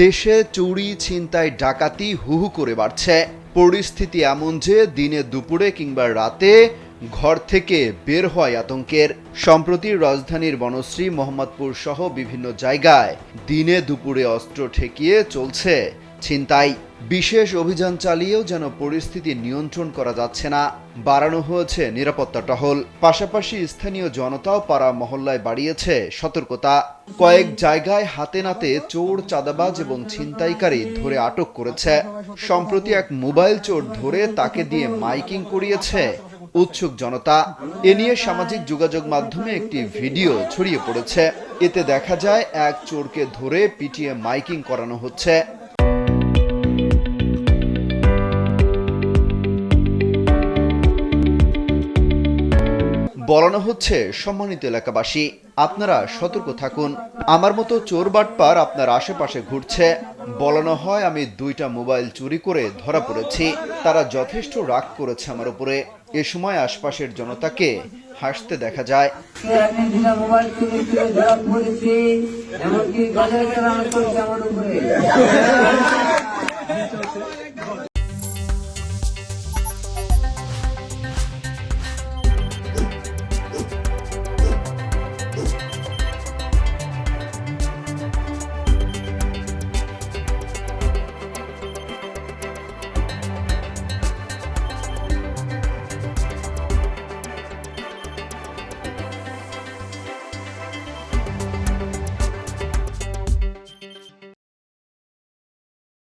দেশে চুরি, ছিনতাই, ডাকাতি হুহু করে বাড়ছে। পরিস্থিতি এমন যে দিনে দুপুরে কিংবা রাতে ঘর থেকে বের হয় আতঙ্কের। সম্প্রতি রাজধানীর বনশ্রী, মোহাম্মদপুর সহ বিভিন্ন জায়গায় দিনে দুপুরে অস্ত্র ঠেকিয়ে চলছে ছিনতাই। বিশেষ অভিযান চালিয়েও যেন পরিস্থিতি নিয়ন্ত্রণ করা যাচ্ছে না। বাড়ানো হয়েছে নিরাপত্তা টহল, পাশাপাশি স্থানীয় জনতাও পাড়া মহল্লায় বাড়িয়েছে সতর্কতা। কয়েক জায়গায় হাতে নাতে চোর, চাঁদাবাজ এবং ছিনতাইকারী ধরে আটক করেছে। সম্প্রতি এক মোবাইল চোর ধরে তাকে দিয়ে মাইকিং করিয়েছে উৎসুক জনতা। এ নিয়ে সামাজিক যোগাযোগ মাধ্যমে একটি ভিডিও ছড়িয়ে পড়েছে। এতে দেখা যায় এক চোরকে ধরে পিটিয়ে মাইকিং করানো হচ্ছে। বলানো হচ্ছে, সম্মানিত এলাকাবাসী, আপনারা সতর্ক থাকুন, আমার মতো চোর বাটপার আপনার আশেপাশে ঘুরছে। বলানো হয় আমি 2টা মোবাইল চুরি করে ধরা পড়েছি, তারা যথেষ্ট রাগ করেছে আমার উপরে। এ সময় আশপাশের জনতাকে হাসতে দেখা যায়। মোবাইল